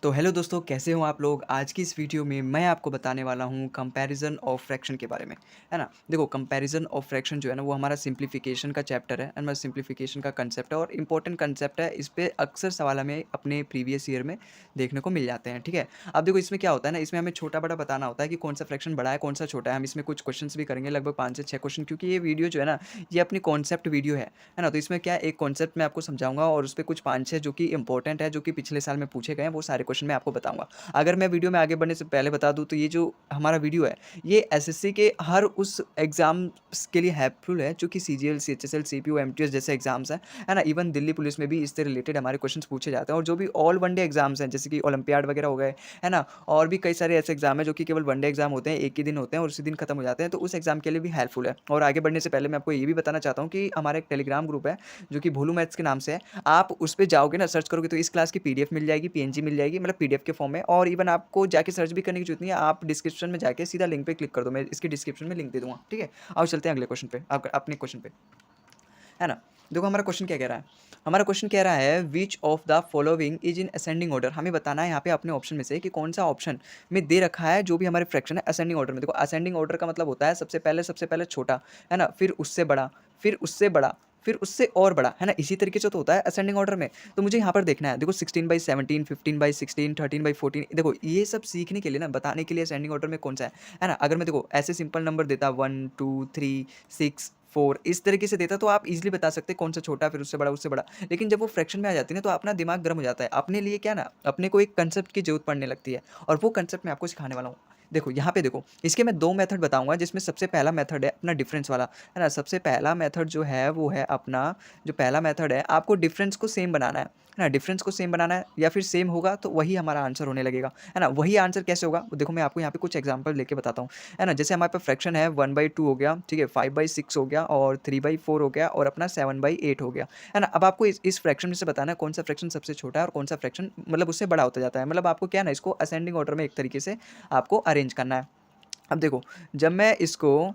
तो हेलो दोस्तों, कैसे हो आप लोग। आज की इस वीडियो में मैं आपको बताने वाला हूँ कंपैरिजन ऑफ फ्रैक्शन के बारे में, है ना। देखो, कंपैरिजन ऑफ फ्रैक्शन जो है ना वो हमारा सिंप्लीफिकेशन का चैप्टर है एंड मैं सिंप्लीफिकेशन का कंसेप्ट है और इंपॉर्टेंट कंसेप्ट है। इस पे अक्सर सवाल हमें अपने प्रीवियस ईयर में देखने को मिल जाते हैं, ठीक है। अब देखो, इसमें क्या होता है ना, इसमें हमें छोटा बड़ा बताना होता है कि कौन सा फ्रैक्शन बड़ा है, कौन सा छोटा है। हम इसमें कुछ क्वेश्चंस भी करेंगे, लगभग 5 से 6 क्वेश्चन, क्योंकि ये वीडियो जो है ना ये अपनी कॉन्सेप्ट वीडियो है ना। तो इसमें क्या है, एक कॉन्सेप्ट मैं आपको समझाऊंगा और उस पर कुछ 5 6 जो कि इंपॉर्टेंट है, जो कि पिछले साल में पूछे गए हैं, वो सारे क्वेश्चन मैं आपको बताऊंगा। अगर मैं वीडियो में आगे बढ़ने से पहले बता दूं तो ये जो हमारा वीडियो है ये एसएससी के हर उस एग्जाम्स के लिए हेल्पफुल है जो कि सीजीएल, सीएचएसएल, सीपीयू, एमटीएस जैसे एग्जाम्स हैं, है ना। इवन दिल्ली पुलिस में भी इससे रिलेटेड हमारे क्वेश्चंस पूछे जाते हैं। और जो भी ऑल वनडे एग्जाम्स हैं जैसे कि ओलंपियाड वगैरह हो गए, है ना, और भी कई सारे ऐसे एग्जाम हैं जो कि केवल वनडे एग्जाम होते हैं, एक ही दिन होते हैं और उसी दिन खत्म हो जाते हैं, तो उस एग्जाम के लिए भी हेल्पफुल है। और आगे बढ़ने से पहले मैं आपको ये भी बताना चाहता हूँ कि हमारा एक टेलीग्राम ग्रुप है जो कि भोलू मैथ्स के नाम से है। आप उस पर जाओगे ना, सर्च करोगे तो इस क्लास की पीडीएफ मिल जाएगी, पीएनजी मिल जाएगी, मतलब पीडीएफ के फॉर्म में। और इवन आपको जाके सर्च भी करने की जरूरत नहीं है, आप डिस्क्रिप्शन में जाके सीधा लिंक पे क्लिक कर दो, मैं इसके डिस्क्रिप्शन में लिंक दे दूंगा, ठीक है। आओ चलते हैं अगले क्वेश्चन पे, आप अपने क्वेश्चन पे, है ना। देखो, हमारा क्वेश्चन क्या कह रहा है। हमारा क्वेश्चन कह रहा है which of the following is in ascending order. हमें बताना है यहाँ पे अपने ऑप्शन में से कि कौन सा ऑप्शन में दे रखा है जो भी हमारे फ्रैक्शन है असेंडिंग ऑर्डर में। देखो, असेंडिंग ऑर्डर का मतलब होता है सबसे पहले छोटा, है ना, फिर उससे बड़ा, फिर उससे बड़ा, फिर उससे और बड़ा, है ना। इसी तरीके से तो होता है असेंडिंग ऑर्डर में। तो मुझे यहाँ पर देखना है, देखो 16/17, 15/16, 13/14, देखो ये सब सीखने के लिए ना, बताने के लिए असेंडिंग ऑर्डर में कौन सा है ना। अगर मैं देखो ऐसे सिंपल नंबर देता 1 2 3 6 4 इस तरीके से देता तो आप इजीली बता सकते कौन सा छोटा, फिर उससे बड़ा, उससे बड़ा। लेकिन जब वो फ्रैक्शन में आ जाती है ना तो अपना दिमाग गर्म हो जाता है। अपने लिए क्या ना, अपने को एक कंसेप्ट की जरूरत पड़ने लगती है और वो कंसेप्ट मैं आपको सिखाने वाला हूँ। देखो यहाँ पे देखो, इसके मैं 2 मेथड बताऊंगा, जिसमें सबसे पहला मेथड है अपना डिफरेंस वाला, है ना। सबसे पहला मेथड जो है वो है अपना, जो पहला मेथड है, आपको डिफरेंस को सेम बनाना है ना। डिफरेंस को सेम बनाना है या फिर सेम होगा तो वही हमारा आंसर होने लगेगा, है ना। वही आंसर कैसे होगा वो देखो, मैं आपको यहाँ पे कुछ एग्जांपल लेके बताता हूँ, है ना। जैसे हमारे पास फ्रैक्शन है 1/2 हो गया, ठीक है, 5/6 हो गया और 3/4 हो गया और अपना 7/8 हो गया, है ना। अब आपको इस फ्रैक्शन में से बताना है कौन सा फ्रैक्शन सबसे छोटा है और कौन सा फ्रैक्शन मतलब उससे बड़ा होता जाता है। मतलब आपको क्या ना, इसको असेंडिंग ऑर्डर में एक तरीके से आपको अरेंज करना है। अब देखो, जब मैं इसको,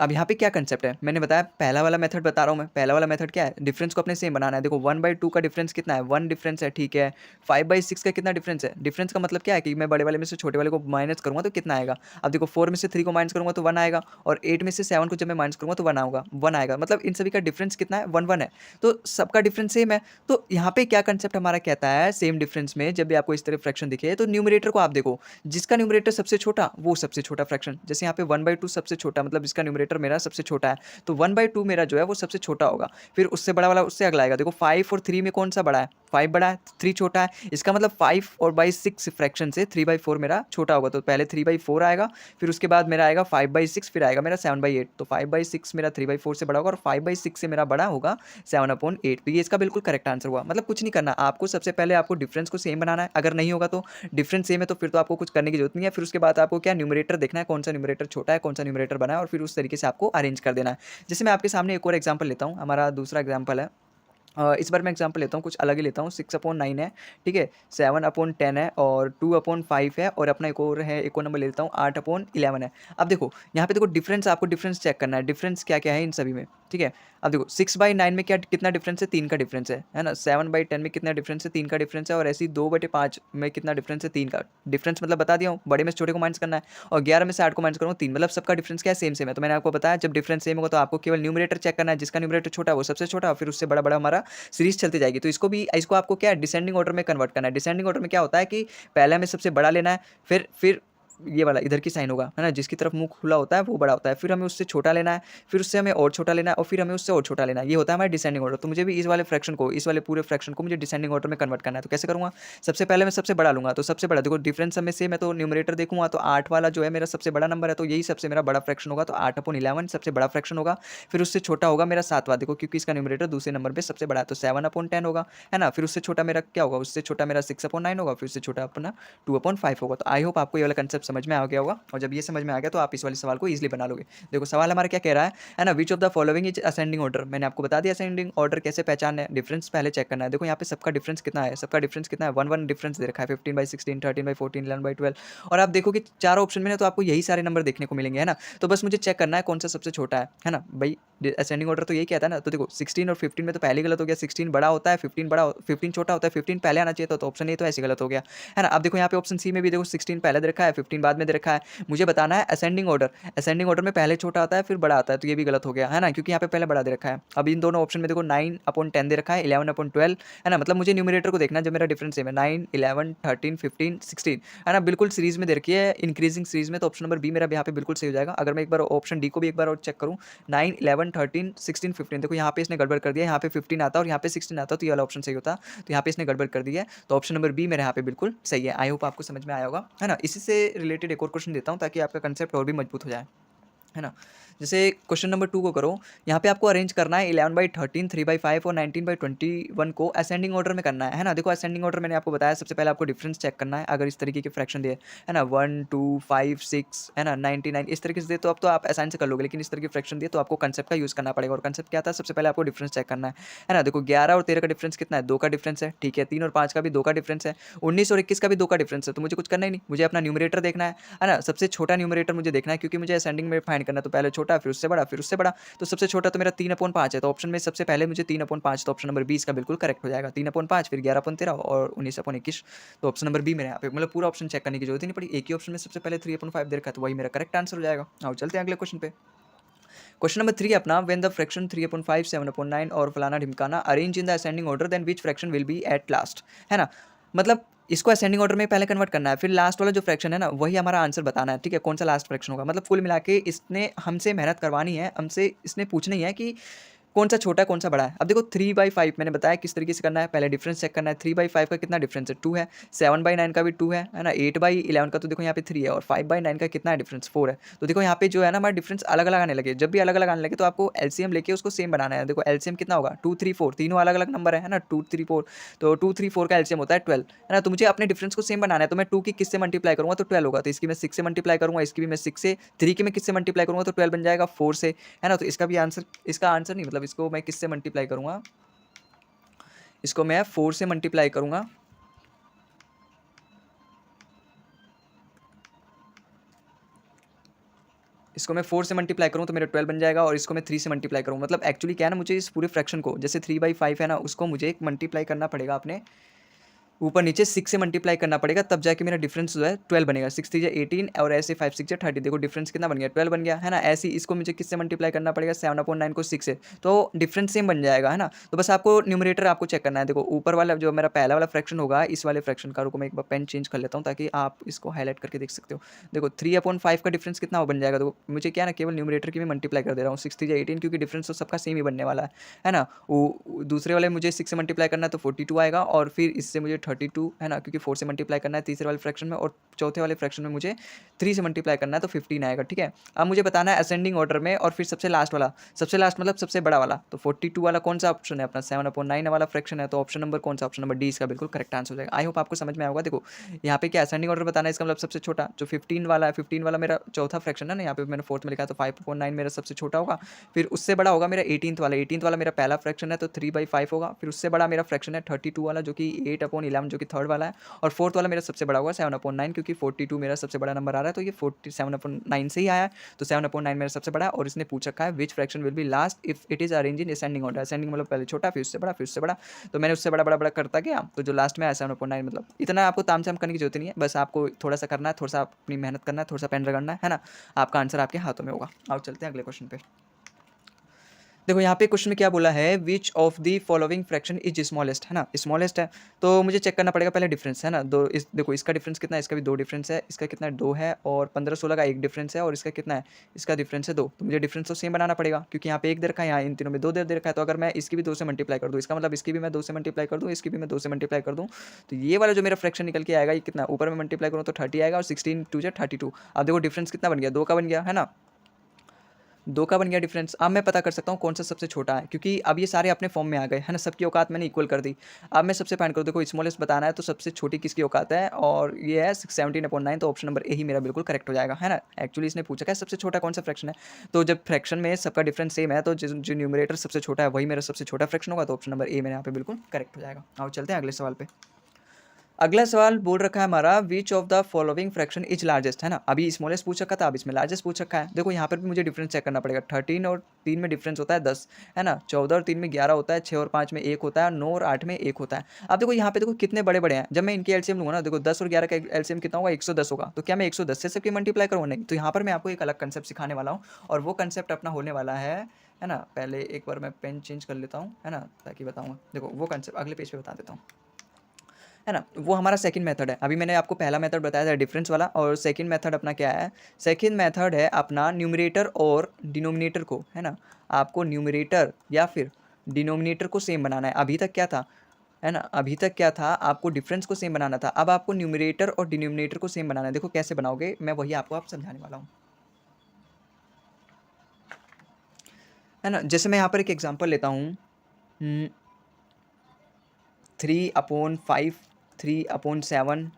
अब यहाँ पे क्या कंसेप्ट है, मैंने बताया पहला वाला मेथड बता रहा हूँ मैं। पहला वाला मेथड क्या है, डिफरेंस को अपने सेम बनाना है। देखो 1/2 का डिफरेंस कितना है, 1 डिफरेंस है, ठीक है। 5/6 का कितना डिफरेंस है, डिफरेंस का मतलब क्या है कि मैं बड़े वाले में से छोटे वाले को माइनस करूँगा तो कितना आएगा। अब देखो 4 में से 3 को माइनस करूँगा तो 1 आएगा और 8 में से 7 को जब मैं माइनस करूँगा तो 1 आएगा। मतलब इन सभी का डिफरेंस कितना है, 1 1 है। तो सबका डिफरेंस सेम है। तो यहाँ पे क्या कंसेप्ट हमारा कहता है, सेम डिफरेंस में जब भी आपको इस तरह फ्रैक्शन दिखे तो न्यूमरेटर को आप देखो, जिसका न्यूमरेटर सबसे छोटा वो सबसे छोटा फ्रैक्शन। जैसे यहाँ पे 1/2 सबसे छोटा, मतलब इसका न्यूमरेटर मेरा सबसे छोटा है, तो 1/2 मेरा जो है वो सबसे छोटा होगा। फिर उससे बड़ा वाला उससे अगला आएगा। देखो 5 और 3 में कौन सा बड़ा है, 5 बड़ा है, 3 छोटा है। इसका मतलब 5 और बाई 6 फ्रैक्शन से 3/4 मेरा छोटा होगा। तो पहले 3/4 आएगा, फिर उसके बाद मेरा आएगा 5/6, फिर आएगा मेरा 7/8। तो 5/6 मेरा 3/4 से बड़ा होगा और 5/6 से मेरा बड़ा होगा 7/8। तो ये इसका बिल्कुल करेक्ट आंसर हुआ। मतलब कुछ नहीं करना आपको, सबसे पहले आपको डिफरेंस को सेम बनाना है। अगर नहीं होगा तो डिफरेंस सेम है तो फिर तो आपको कुछ करने की जरूरत नहीं है। फिर उसके बाद आपको क्या, न्यूमरेटर देखना है, कौन सा न्यूमरेटर छोटा है, कौन सा न्यूमरेटर बना है, और फिर उस तरीके से आपको अरेंज कर देना है। जैसे मैं आपके सामने एक और एग्जांपल लेता हूँ, हमारा दूसरा एग्जांपल है। इस बार मैं एग्जांपल लेता हूँ, कुछ अलग ही लेता हूँ। 6/9 है, ठीक है, 7/10 है और 2/5 है, और अपना एक और है, एक और नंबर ले लेता हूँ, 8/11 है। अब देखो यहाँ पे देखो डिफरेंस, आपको डिफरेंस चेक करना है, डिफरेंस क्या क्या है इन सभी में, ठीक है। अब देखो 6/9 में क्या कितना डिफरेंस है, 3 का डिफरेंस है ना। 7/10 में कितना डिफरेंस है, 3 का डिफरेंस है। और ऐसे ही 2/5 में कितना डिफरेंस है, 3 का डिफरेंस, मतलब बता दिया हूँ, बड़े में से छोटे को माइनस करना है। और 11 में से 8 को माइनस करूँगा 3, मतलब सबका डिफरेंस क्या है, सेम सेम है। तो मैंने आपको बताया जब डिफरेंस सेम होगा तो आपको केवल न्यूमरेटर चेक करना है, जिसका न्यूमरेटर छोटा है वो सबसे छोटा, फिर उससे बड़ा बड़ा हमारा सीरीज चलती जाएगी। तो इसको आपको क्या है, डिसेंडिंग ऑर्डर में कन्वर्ट करना है। डिसेंडिंग ऑर्डर में क्या होता है कि पहले हमें सबसे बड़ा लेना है, फिर ये वाला इधर की साइन होगा, है ना, जिसकी तरफ मुंह खुला होता है वो बड़ा होता है। फिर हमें उससे छोटा लेना है, फिर उससे हमें और छोटा लेना है, और फिर हमें उससे और छोटा लेना है। ये होता है हमारा डिसेंडिंग ऑर्डर। तो मुझे भी इस वाले फ्रैक्शन को, इस वाले पूरे फ्रैक्शन को मुझे डिसेंडिंग ऑर्डर में कन्वर्ट करना है। तो कैसे करूँगा, सबसे पहले मैं सबसे बड़ा लूँगा। तो सबसे बड़ा देखो डिफरेंस में सेम है तो न्यूमरेटर देखूंगा तो 8 वाला जो है मेरा सबसे बड़ा नंबर है, तो यही सबसे मेरा बड़ा फ्रैक्शन होगा। तो 8/11 सबसे बड़ा फ्रैक्शन होगा। फिर उससे छोटा होगा मेरा 7वां, देखो क्योंकि इसका न्यूमरेटर दूसरे नंबर पर सबसे बड़ा है, तो 7/10 होगा, है ना। फिर उससे छोटा मेरा क्या होगा, उससे छोटा मेरा 6/9 होगा, फिर उससे छोटा अपना 2/5 होगा। तो आई होप आपको ये वाला कंसेप्ट समझ में आ गया होगा, और जब ये समझ में आ गया तो आप इस वाले सवाल को ईजिली बना लोगे। देखो सवाल हमारा क्या कह रहा है ना, which of the following is ascending order. मैंने आपको बता दिया असेंडिंग ऑर्डर कैसे पहचानना है, डिफरेंस पहले चेक करना है। देखो यहाँ पे सबका डिफरेंस कितना है, सबका डिफरेंस कितना है, 1 1 डिफरेंस दे रखा है, 15/16, 13/14, 11/12, और आप देखो कि चारों ऑप्शन में ना तो आपको यही सारे नंबर देखने को मिलेंगे, है ना। तो बस मुझे चेक करना है कौन सा सबसे छोटा है ना भाई। असेंडिंग ऑर्डर तो यही कहता है ना। तो देखो 16 और 15 में तो पहले गलत हो गया, 16 बड़ा होता है, 15 छोटा होता है, 15 पहले आना चाहिए, तो ऑप्शन ए तो ऐसे गलत हो गया, है ना। अब देखो यहाँ पे ऑप्शन सी में भी देखो 16 पहले दे रखा है, 15 बाद में दे रखा है। मुझे बताना है असेंडिंग ऑर्डर, असेंडिंग ऑर्डर में पहले छोटा आता है फिर बड़ा आता है, तो ये भी गलत हो गया, है ना, क्योंकि यहाँ पे पहले बड़ा दे रखा है। अब इन दोनों ऑप्शन में देखो 9/10 दे रखा है, 11/12, है ना। मतलब मुझे न्यूमरेटर को देखना है, जब मेरा डिफरेंस है 9, 11, 13, 15, 16, है ना, बिल्कुल सीरीज में दे रखी है, इंक्रीजिंग सीरीज में, तो ऑप्शन नंबर बी मेरा यहाँ पे बिल्कुल सही हो जाएगा। अगर मैं एक बार ऑप्शन डी को भी एक बार और चेक करूँ, 9, 11, 13, 16, 15, देखो यहाँ पे इसने गड़बड़ कर दिया, यहाँ पे 15 आता और यहाँ पे 16 आता, तो ये वाला ऑप्शन सही होता, तो यहाँ पे इसने गड़बड़ कर दी है, तो ऑप्शन नंबर बी मेरे यहाँ पे बिल्कुल सही है। आई होप आपको समझ में आया होगा, है ना। इसी से रिलेटेड एक और क्वेश्चन देता हूँ ताकि आपका कंसेप्ट और भी मजबूत हो जाए, है ना। जैसे क्वेश्चन नंबर 2 को करो, यहाँ पे आपको अरेंज करना है 11/13, 3/5 और 19/21 को असेंडिंग ऑर्डर में करना है ना। देखो असेंडिंग ऑर्डर मैंने आपको बताया, सबसे पहले आपको डिफरेंस चेक करना है। अगर इस तरीके के फ्रैक्शन दिए, है ना, 1, 2, 5, 6, है ना, 99, इस तरीके से दे तो अब तो आप आसानी से कर लोगे, लेकिन इस तरह के फ्रैक्शन दिए तो आपको कंसेप्ट का यूज़ करना पड़ेगा। और कंसेप्ट क्या था, सबसे पहले आपको डिफरेंस चेक करना है ना। देखो 11 और 13 का डिफरेंस कितना है, 2 का डिफरेंस है, ठीक है। 3 और 5 का भी 2 का डिफरेंस है, 19 और 21 का भी 2 का डिफरेंस है, तो मुझे कुछ करना ही नहीं, मुझे अपना न्यूमरेटर देखना है ना। सबसे छोटा न्यूमरेटर मुझे देखना है, क्योंकि मुझे असेंडिंग में फाइंड करना है, तो पहले छोटा फिर उससे बड़ा फिर उससे बड़ा, तो सबसे छोटा तो मेरा 3/5 है, तो ऑप्शन में सबसे पहले मुझे 3/5, तो ऑप्शन नंबर 20 का बिल्कुल करेक्ट हो जाएगा। 3/5 फिर 11/13 और 19/21, तो ऑप्शन नंबर बी मेरे यहाँ पे, मतलब पूरा ऑप्शन चेक करने की जरूरत ही नहीं पड़ी, एक ही ऑप्शन में सबसे पहले 3/5 दे रखा है, तो वही मेरा करेक्ट आंसर हो जाएगा। आओ चलते हैं अगले क्वेश्चन पे। क्वेश्चन नंबर 3 अपना, व्हेन द फ्रैक्शन 3/5, 7/9 और फलाना ढिमकाना arrange in the ascending order, then which fraction will be at last, है ना। मतलब इसको असेंडिंग ऑर्डर में पहले कन्वर्ट करना है, फिर लास्ट वाला जो फ्रैक्शन है ना वही हमारा आंसर बताना है, ठीक है, कौन सा लास्ट फ्रैक्शन होगा। मतलब कुल मिला के इसने हमसे मेहनत करवानी है, हमसे इसने पूछना ही है कि कौन सा छोटा है कौन सा बड़ा है। अब देखो 3/5 मैंने बताया किस तरीके से करना है, पहले डिफरेंस चेक करना है। 3/5 का कितना डिफरेंस है, 2 है। 7/9 का भी 2 है ना। 8/11 का तो देखो यहाँ पे 3 है, और 5/9 का कितना है डिफरेंस, 4 है। तो देखो यहाँ पे जो है ना हमारा डिफरेंस अलग अलग आने लगे, जब भी अलग अलग आने लगे तो आपको एलसीएम लेके उसको सेम बनाना है। देखो एलसीएम कितना होगा, 2, 3, 4, तीनों अलग अलग नंबर है ना, 2, 3, 4, तो 2, 3, 4 का एलसीएम होता है 12, है ना। तो मुझे अपने डिफरेंस को सेम बनाना है, तो मैं 2 की किससे मल्टीप्लाई करूँगा तो 12 होगा, तो इसकी मैं 6 से मल्टीप्लाई करूँगा, इसकी भी मैं 6 से, 3 की मैं किससे मल्टीप्लाई करूँगा तो 12 बन जाएगा 4 से, है ना। तो इसका भी आंसर, इसका आंसर नहीं, मतलब इसको मैं किससे मल्टीप्लाई करूँगा, इसको मैं 4 से मल्टीप्लाई करूँगा, इसको मैं 4 से मल्टीप्लाई करूँ तो मेरा 12 बन जाएगा, और इसको मैं 3 से मल्टीप्लाई करूँ, मतलब एक्चुअली क्या है ना, मुझे इस पूरे फ्रैक्शन को, जैसे 3/5 है ना, उसको मुझे एक मल्टीप्लाई करना पड़ेगा अपने ऊपर नीचे 6 से मल्टीप्लाई करना पड़ेगा, तब जाके मेरा डिफरेंस जो है 12 बनेगा। 6 3 18 और ऐसे 5 6 30, देखो डिफरेंस कितना बन गया, 12 बन गया, है ना। ऐसे ही इसको मुझे किससे मल्टीप्लाई करना पड़ेगा, 7/9 को 6 से, तो डिफरेंस सेम बन जाएगा, है ना। तो बस आपको न्यूमरेटर आपको चेक करना है। देखो ऊपर वाला जो मेरा पहला वाला फ्रैक्शन होगा, इस वाले फ्रैक्शन का, रुको मैं एक बार पेन चेंज कर लेता हूँ ताकि आप इसको हाईलाइट करके देख सकते हो। देखो 3/5 का डिफरेंस कितना बन जाएगा, तो मुझे क्या ना केवल न्यूमरेटर की भी मल्टीप्लाई कर दे रहा हूँ, 6 3 18, क्योंकि डिफरेंस तो सबका सेम ही बनने वाला है ना। वो दूसरे वाले मुझे 6 से मल्टीप्लाई करना है तो 42 आएगा, और फिर इससे मुझे 32, है ना, क्योंकि 4 से मल्टीप्लाई करना है तीसरे वाले फ्रैक्शन में, और चौथे वाले फ्रैक्शन में मुझे 3 से मल्टीप्लाई करना है तो 15 आएगा, ठीक है। अब मुझे बताना है असेंडिंग ऑर्डर में, और फिर सबसे लास्ट वाला, सबसे लास्ट मतलब सबसे बड़ा वाला, तो 42 वाला कौन सा ऑप्शन है अपना, 7/9 वाला फ्रैक्शन है, तो ऑप्शन नंबर कौन सा, ऑप्शन नंबर डी इसका बिल्कुल करेक्ट आंसर हो जाएगा। आई होप आपको समझ में आएगा। देखो यहाँ पे क्या असेंडिंग ऑर्डर बताना है, इसका मतलब सबसे छोटा जो 15 वाला है, 15 वाला मेरा चौथा फ्रैक्शन है ना, यहाँ पे मैंने फोर्थ में लिखा है, तो 5/9 मेरा सबसे छोटा होगा, फिर उससे बड़ा होगा मेरा 18th वाला मेरा पहला फ्रैक्शन है, तो 3/5 होगा, फिर उससे बड़ा मेरा फ्रैक्शन है 32 वाला जो कि 8/11 जो कि थर्ड वाला है, और फोर्थ वाला मेरा सबसे बड़ा होगा 7/9, क्योंकि 42 मेरा सबसे बड़ा नंबर आ रहा है, तो ये 47/9 से ही आया है, तो 7/9 मेरा सबसे बड़ा है। और इसने पूछ रखा है विच fraction will B last if it is arrange in ascending order, ascending मतलब पहले छोटा फिर उससे बड़ा फिर उससे बड़ा, तो मैंने उससे बड़ा बड़ा बड़ा करता गया, तो जो लास्ट में आया 7/9, मतलब इतना आपको तामझाम करने की जरूरत नहीं है, बस आपको थोड़ा सा करना है, थोड़ा सा अपनी मेहनत करना है, थोड़ा सा पेन रगड़ना है ना, आपका आंसर आपके हाथों में होगा। आओ चलते हैं अगले क्वेश्चन पे। देखो यहाँ पे क्वेश्चन में क्या बोला है, which of the following fraction is smallest, है ना, स्मॉलेस्ट है, तो मुझे चेक करना पड़ेगा पहले डिफरेंस, है ना। दो इस देखो इसका डिफरेंस कितना है, इसका भी 2 डिफरेंस है, इसका कितना है 2 है, और 15 16 का 1 डिफरेंस है, और इसका कितना है, इसका डिफरेंस है 2, तो मुझे डिफरेंस तो सेम बनाना पड़ेगा, क्योंकि यहाँ पे 1 दे रखा है, यहाँ इन तीनों में 2 दे रखा है, तो अगर मैं इसकी भी 2 से मल्टीप्लाई कर दूँ, इसका मतलब इसकी भी मैं 2 से मल्टीप्लाई कर दूँ, इसकी भी मैं 2 से मल्टीप्लाई कर दूँ, तो ये वाला जो मेरा फ्रैक्शन निकल के आएगा, ये कितना ऊपर में मल्टीप्लाई करूँ तो 30 आएगा, और 16 2 32। अब देखो डिफरेंस कितना बन गया, 2 का बन गया, है ना। 2 का बन गया डिफरेंस। अब मैं पता कर सकता हूँ कौन सा सबसे छोटा है, क्योंकि अब ये सारे अपने फॉर्म में आ गए, है ना? सबकी औकात मैंने इक्वल कर दी। अब मैं सबसे फाइंड करूँ, देखो स्मॉलेस्ट बताना है तो सबसे छोटी किसकी औकात है, और ये है 617/9, तो ऑप्शन नंबर ए ही मेरा बिल्कुल करेक्ट हो जाएगा, है ना? एक्चुअली इसने पूछा है सबसे छोटा कौन सा फ्रैक्शन है, तो जब फ्रैक्शन में सबका डिफरेंस सेम है तो जो न्यूमरेटर सबसे छोटा है वही मेरा सबसे छोटा फ्रैक्शन होगा, तो ऑप्शन नंबर ए मेरे यहाँ पे बिल्कुल करेक्ट हो जाएगा। आओ चलते हैं अगले सवाल पे। अगला सवाल बोल रखा है हमारा, which of the following fraction is largest, है ना? अभी स्मॉलेस्ट पूछ रखा था, अब इसमें लार्जेस्ट पूछ रखा है। देखो यहाँ पर भी मुझे डिफरेंस चेक करना पड़ेगा। 13 और 3 में डिफरेंस होता है 10, है ना? 14 और 3 में 11 होता है, 6 और 5 में 1 होता है, 9 और 8 में 1 होता है। अब देखो यहाँ पे देखो कितने बड़े बड़े हैं, जब मैं इनके एलसीएम लूंगा ना, देखो 10 और 11 का एलसीएम कितना होगा, 110 होगा। तो क्या मैं 110 से सबकी मल्टीप्लाई करूँ? नहीं। तो यहाँ पर मैं आपको एक अलग कंसेप्ट सिखाने वाला हूँ, और वो कंसेप्ट अपना होने वाला है ना? पहले एक बार मैं पेन चेंज कर लेता हूँ, है ना, ताकि बताऊँगा। देखो वो कंसेप्ट अगले पेज पे बता देता हूँ, है ना? वो हमारा सेकंड मेथड है। अभी मैंने आपको पहला मेथड बताया था डिफरेंस वाला, और सेकंड मेथड अपना क्या है? सेकंड मेथड है अपना न्यूमरेटर और डिनोमिनेटर को, है ना? आपको न्यूमरेटर या फिर डिनोमिनेटर को सेम बनाना है। अभी तक क्या था, है ना? अभी तक क्या था, आपको डिफरेंस को सेम बनाना था। अब आपको न्यूमरेटर और डिनोमिनेटर को सेम बनाना है। देखो कैसे बनाओगे, मैं वही आपको आप समझाने वाला हूँ, है ना? जैसे मैं यहाँ पर एक एग्जाम्पल लेता हूँ, 3/5, 3/7,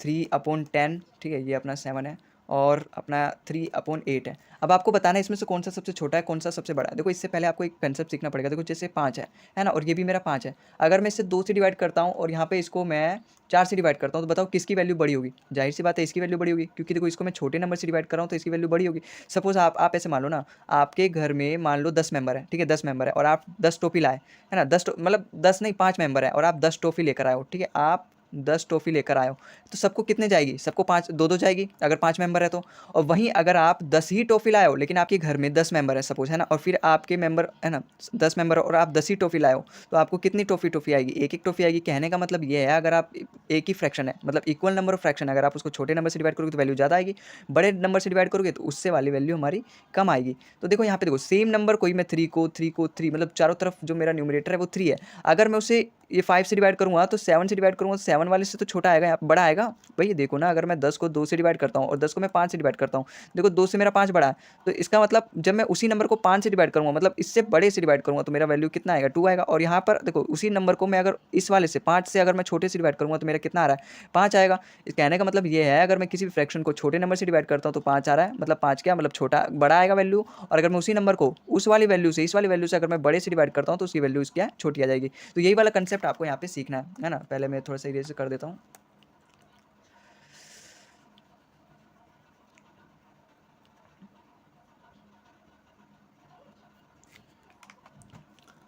3/10, ठीक है, ये अपना 7 है, और अपना 3/8 है। अब आपको बताना है इसमें से कौन सा सबसे छोटा है, कौन सा सबसे बड़ा है। देखो इससे पहले आपको एक कंसेप्ट सीखना पड़ेगा। देखो जैसे 5 है ना? और ये भी मेरा 5 है। अगर मैं इसे 2 से डिवाइड करता हूँ और यहाँ पे इसको मैं 4 से डिवाइड करता हूँ, तो बताओ किसकी वैल्यू बड़ी होगी? जाहिर सी बात है इसकी वैल्यू बड़ी होगी, क्योंकि देखो इसको मैं छोटे नंबर से डिवाइड कर रहा हूँ तो इसकी वैल्यू बड़ी होगी। सपोज आप ऐसे मान लो ना, आपके घर में मान लो 10 मेंबर है, ठीक है, 10 मेंबर है, और आप 10 टॉफी लाए, है ना? 10 मतलब 10 नहीं, 5 मेंबर है, और आप 10 टॉफी लेकर आए हो, ठीक है? आप 10 टॉफी लेकर आए हो, तो सबको कितने जाएगी? सबको 5, 2-2 जाएगी, अगर 5 मेंबर है तो। और वहीं अगर आप 10 ही टॉफी लाए हो, लेकिन आपके घर में 10 मेंबर है सपोज, है ना? और फिर आपके मेंबर, है ना, 10 मेंबर, और आप 10 ही टॉफी लाए हो, तो आपको कितनी टॉफी आएगी? एक टॉफी आएगी। कहने का मतलब ये है, अगर आप एक ही फ्रैक्शन है, मतलब इक्वल नंबर ऑफ फ्रैक्शन, अगर आप उसको छोटे नंबर से डिवाइड करोगे तो वैल्यू ज़्यादा आएगी, बड़े नंबर से डिवाइड करोगे तो उससे वाली वैल्यू हमारी कम आएगी। तो देखो यहाँ पे देखो सेम नंबर कोई, मैं 3 मतलब चारों तरफ जो मेरा न्यूमरेटर है वो 3 है। अगर मैं उसे ये 5 से डिवाइड करूँगा तो 7 से डिवाइड करूँगा तो 7 वाले से तो छोटा आएगा, यहाँ पे बड़ा आएगा। भई देखो ना, अगर मैं 10 को 2 से डिवाइड करता हूँ और 10 को मैं 5 से डिवाइड करता हूँ, देखो 2 से मेरा 5 बड़ा है, तो इसका मतलब जब मैं उसी नंबर को 5 से डिवाइड करूँगा, मतलब इससे बड़े से डिवाइड करूँगा, तो मेरा वैल्यू कितना आएगा? 2 आएगा। और यहाँ पर देखो उसी नंबर को मैं अगर इस वाले से 5 से अगर मैं छोटे से डिवाइड करूँगा तो मेरा कितना आ रहा है? 5 आएगा। इस कहने का मतलब ये है, अगर मैं किसी भी फ्रैक्शन को छोटे नंबर से डिवाइड करता हूँ तो 5 आ रहा है, मतलब 5 क्या, मतलब छोटा बड़ा आएगा वैल्यू। और अगर मैं उसी नंबर को उस वाली वैल्यू से, इस वाली वैल्यू से अगर मैं बड़े से डिवाइड करता हूँ तो उसकी वैल्यू क्या है? छोटी आ जाएगी। तो यही वाला कंसेप्ट आपको यहाँ पे सीखना है ना? पहले मैं थोड़ा सा इरेज कर देता हूँ।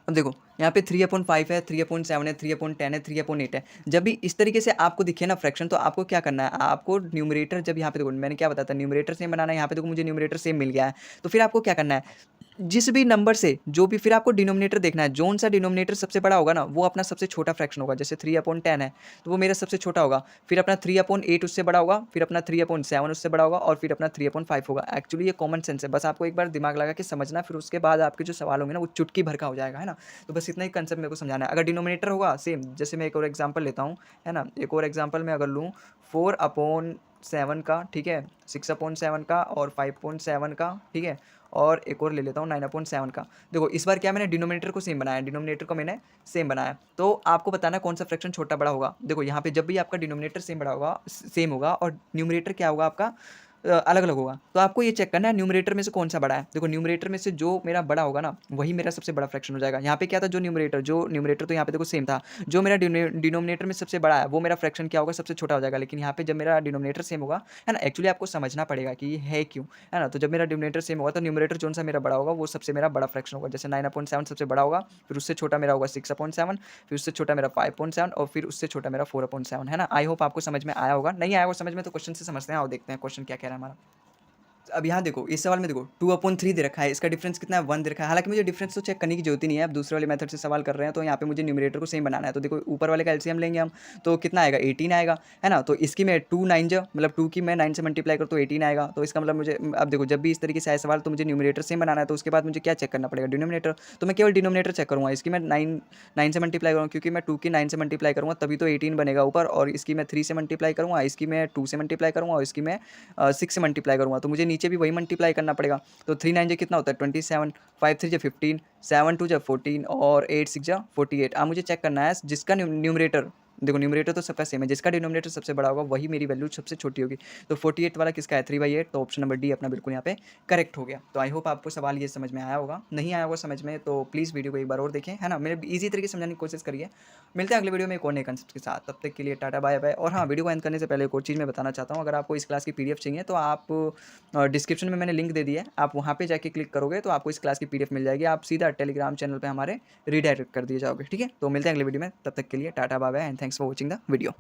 अब देखो यहाँ पे 3/5 है, 3/7 है, 3/10 है, 3/8 है। जब भी इस तरीके से आपको दिखे ना फ्रैक्शन, तो आपको क्या करना है? आपको न्यूमरेटर, जब यहाँ पे देखो मैंने क्या बताया था, न्यूमरेटर सेम बनाना है। यहाँ पे देखो मुझे न्यूमरेटर सेम मिल गया है, तो फिर आपको क्या करना है? जिस भी नंबर से जो भी, फिर आपको डिनोमिनेटर देखना है, जोन सा डिनोमिनेटर सबसे बड़ा होगा ना, वो अपना सबसे छोटा फ्रैक्शन होगा। जैसे 3/10 है तो वो मेरा सबसे छोटा होगा, फिर अपना 3/8 उससे बड़ा होगा, फिर अपना 3/7 उससे बड़ा होगा, और फिर अपना 3/5 होगा। एक्चुअली ये कॉमन सेंस है, बस आपको एक बार दिमाग लगा के समझना, फिर उसके बाद आपके जो सवाल होंगे ना वो चुटकी भर का हो जाएगा, है ना? तो बस इतना ही कंसेप्ट मेरे को समझाना है। अगर डिनोमिनेटर होगा सेम, जैसे मैं एक और एग्जाम्पल लेता हूँ, है ना? एक और एग्जाम्पल मैं अगर लूँ 4/7 का, ठीक है, 6/7 का, और 5/7 का, ठीक है, और एक और ले लेता हूँ 9/7 का। देखो इस बार क्या मैंने डिनोमिनेटर को सेम बनाया, डिनोमिनेटर को मैंने सेम बनाया। तो आपको बताना है कौन सा फ्रैक्शन छोटा बड़ा होगा। देखो यहाँ पे जब भी आपका डिनोमिनेटर सेम बड़ा होगा, सेम होगा, और न्यूमरेटर क्या होगा आपका, अलग अलग होगा, तो आपको ये चेक करना है न्यूमरेटर में से कौन सा बड़ा है। देखो न्यूमरेटर में से जो मेरा बड़ा होगा ना, वही मेरा सबसे बड़ा फ्रैक्शन हो जाएगा। यहाँ पे क्या था, जो न्यूमरेटर तो यहाँ पे देखो सेम था, जो मेरा डिनोमिनेटर में सबसे बड़ा है वो मेरा फ्रैक्शन क्या होगा, सबसे छोटा हो जाएगा। लेकिन यहाँ पे जब मेरा डिनोमिनेटर सेम होगा, है ना, एक्चुअली आपको समझना पड़ेगा कि ये है क्यों, है ना? तो जब मेरा डिनोमिनेटर सेम होगा तो न्यूमरेटर जो सा मेरा बड़ा होगा वो सबसे मेरा बड़ा फ्रैक्शन होगा। जैसे 9/7 सबसे बड़ा होगा, फिर उससे छोटा मेरा होगा 6/7, फिर उससे छोटा मेरा 5/7, और फिर उससे छोटा मेरा 4/7, है ना? आई होप आपको समझ में आया होगा। नहीं आया होगा समझ में तो क्वेश्चन से समझते हैं, आओ देखते हैं क्वेश्चन क्या कह रहा है हमारा। अब यहाँ देखो इस सवाल में देखो 2/3 दे रखा है, इसका डिफरेंस कितना है, 1 दे रखा है। हालांकि मुझे डिफरेंस तो चेक करने की जरूरत ही नहीं है, अब दूसरे वाले मेथड से सवाल कर रहे हैं, तो यहाँ पे मुझे न्यूमरेटर को सेम बनाना है। तो देखो ऊपर वाले का एलसीएम लेंगे हम, तो कितना आएगा, 18 आएगा, है ना? तो इसकी मैं 2 9 जो मतलब 2 की मैं 9 से मल्टीप्लाई करूँ तो 18 आएगा। तो इसका मतलब मुझे, अब देखो जब भी इस तरीके से आए सवाल तो मुझे न्यूमरेटर सेम बनाना है, तो उसके बाद मुझे क्या चेक करना पड़ेगा, डिनोमिनेटर। तो मैं केवल डिनोमिनेटर चेक करूँगा, इसकी मैं 9 से मल्टीप्लाई करूँगा, क्योंकि मैं 2 की 9 से मल्टीप्लाई करूँगा तभी तो 18 बनेगा ऊपर, और इसकी मैं 3 से मल्टीप्लाई करूँगा, इसकी मैं 2 से मल्टीप्लाई करूँगा, और इसकी मैं 6 से मल्टीप्लाई करूँगा। तो मुझे नीचे भी वही मल्टीप्लाई करना पड़ेगा। तो 3 9 कितना होता है 27, 5 3 15, 7 2 14 और 8 6 48। अब मुझे चेक करना है जिसका न्यूमरेटर, देखो न्यूमरेटर तो सबका सेम है, जिसका डिनोमिनेटर सबसे बड़ा होगा वही मेरी वैल्यू सबसे छोटी होगी। तो 48 वाला किसका है 3/8, तो ऑप्शन नंबर डी अपना बिल्कुल यहाँ पे करेक्ट हो गया। तो आई होप आपको सवाल ये समझ में आया होगा, नहीं आया होगा समझ में तो प्लीज़ वीडियो को एक बार और देखें, है ना, मैंने ईजी तरीके से समझाने की कोशिश करी है। मिलते हैं अगले वीडियो में एक और नए कंसेप्ट के साथ, तब तक के लिए टाटा बाय बाय। और हाँ, वीडियो को एंड करने से पहले एक और चीज़ मैं बताना चाहता हूँ, अगर आपको इस क्लास की पीडीएफ चाहिए तो आप डिस्क्रिप्शन में मैंने लिंक दे दी है, आप वहाँ पे जाके क्लिक करोगे तो आपको इस क्लास की पीडीएफ मिल जाएगी, आप सीधा टेलीग्राम चैनल पे हमारे रीडायरेक्ट कर दिए जाओगे। ठीक है, तो मिलते हैं अगले वीडियो में, तब तक के लिए tata bye bye and thanks for watching the video.